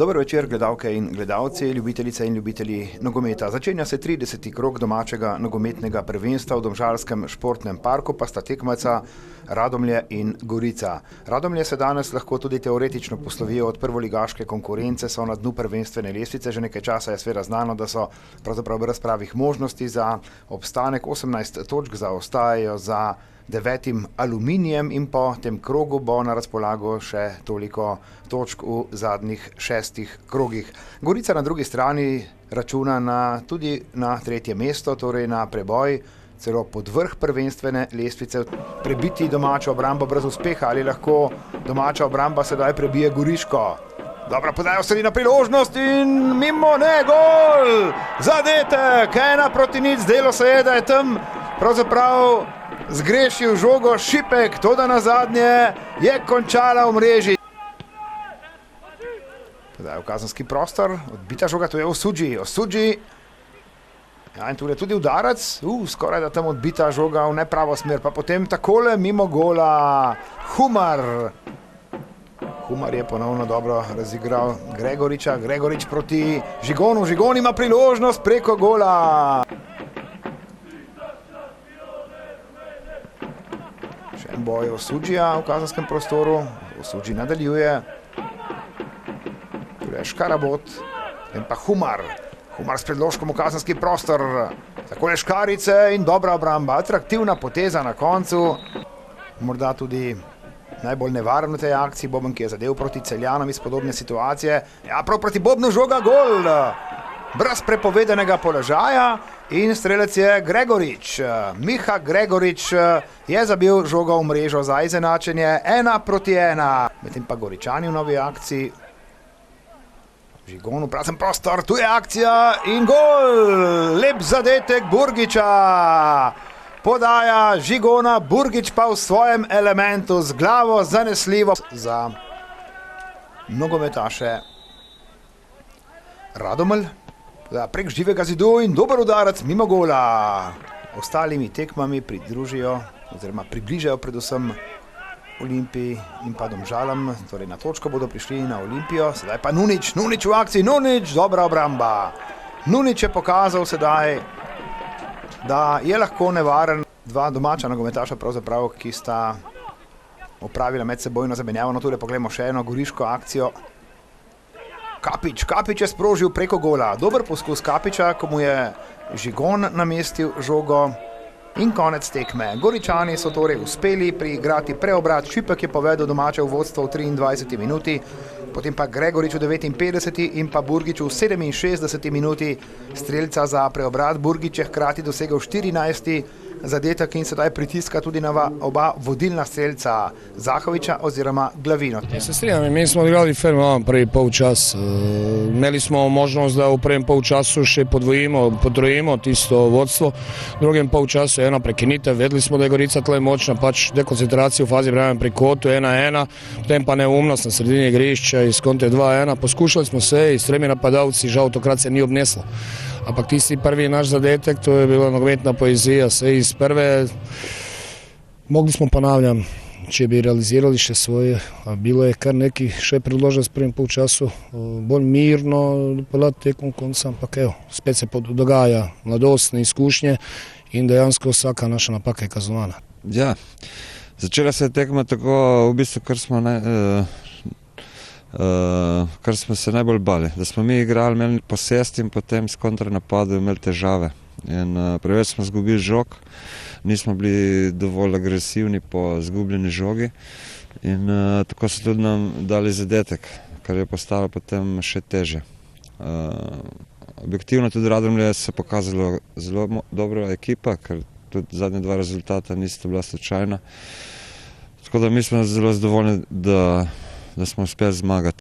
Dober večer, gledalke in gledalci, ljubitelice in ljubitelji nogometa. Začenja se 30. krog domačega nogometnega prvenstva v Domžalskem športnem parku, pa sta tekmeca Radomlje in Gorica. Radomlje se danes lahko tudi teoretično poslovijo od prvoligaške konkurence, so na dnu prvenstvene lestvice, že nekaj časa je sveda znano, da so pravzaprav brez pravih možnosti za obstanek. 18 točk zaostajajo za 9. Aluminijem in po tem krogu bo na razpolago še toliko točk v zadnjih 6 krogih. Gorica na drugi strani računa tudi na 3. mesto, torej na preboj, celo pod vrh prvenstvene lestvice. Prebiti domačo obrambo brez uspeha, ali lahko domača obramba sedaj prebije Goriško? Dobro, podajo sredina priložnost in mimo, ne, gol! Zadetek, 1-0, zdelo se je, da je tam pravzaprav zgrešil žogo Šipek, toda nazadnje je končala v mreži. Podajo v kazenski prostor, odbita žoga, to je Osuđi. Ja, in tukaj tudi udarec, skoraj da tam odbita žoga v nepravo smer, pa potem takole mimo gola Humar. Humar je ponovno dobro razigral Gregoriča, Gregorič proti Žigonu, Žigon ima priložnost preko gola. Še en boj Osuđija v kazenskem prostoru, Osuđi nadaljuje. Tu je Škarabot, potem pa Humar s predložkom v kazenski prostor. Takole Škarice in dobra obramba, atraktivna poteza na koncu. Morda tudi najbolj nevaren v tej akciji Boben, ki je zadev proti Celjanom iz podobne situacije. Ja, prav proti Bobnu žoga gol, brez prepovedanega položaja in strelec je Gregorič. Miha Gregorič je zabil žogo v mrežo za izenačenje 1-1. Medtem pa Goričani v novi akciji. Žigon v prazen prostor, tu je akcija in gol! Lep zadetek Burgiča. Podaja Žigona, Burgič pa v svojem elementu z glavo zanesljivo za nogometaše Radomelj. Prek živega zidu in dober udarec mimo gola. Ostalimi tekmami pridružijo oziroma približajo predvsem Olimpiji in pa Domžalam, torej na točko bodo prišli na Olimpijo. Sedaj pa Nunič v akciji, dobra obramba. Nunič je pokazal sedaj, da je lahko nevaren. Dva domača nogometaša pravzaprav, ki sta opravila medsebojno zamenjavo. No, tudi pogledamo še eno goriško akcijo. Kapič je sprožil preko gola. Dober poskus Kapiča, ko mu je Žigon namestil žogo. In konec tekme. Goričani so torej uspeli priigrati preobrat. Šipek je povedal domače v vodstvo v 23. minuti, potem pa Gregorič v 59. in pa Burgič v 67. minuti strelca za preobrat. Burgič je hkrati dosegel 14. zadetek in sedaj pritiska tudi na oba vodilna strelca, Zahoviča oziroma Glavino. Ja se strinjam, mi smo odigrali fer prvi polčas. Imeli smo možnost, da v prvem polčasu še potrojimo tisto vodstvo. V drugem polčasu je ena prekinitev, vedeli smo, da je Gorica tle močna, pač dekoncentracija v fazi branjenja pri kotu 1-1, potem pa neumnost na sredini igrišča iz kontre 2-1. Poskušali smo se s 3 napadalci, žal tokrat se ni obneslo. Ampak tisti prvi naš zadetek, to je bila nogometna poezija, se iz prve mogli smo, ponavljam, če bi realizirali še svoje, bilo je kar neki še predložen s prvim polčasu, bolj mirno pelati tekom konca, ampak evo, spet se dogaja mladostne izkušnje in dejansko vsaka naša napaka je kaznovana. Ja, začela se je tekma tako, v bistvu, kar smo se najbolj bali, da smo mi igrali, imeli posest in potem s kontranapadu imeli težave. In preveč smo zgubili žog, nismo bili dovolj agresivni po zgubljeni žogi in tako so tudi nam dali zadetek, kar je postalo potem še teže. Objektivno tudi Radomlje se pokazalo zelo dobra ekipa, ker tudi zadnje 2 rezultata nista bila slučajna. Tako da mi smo zelo zadovoljni, da smo uspeli zmagati.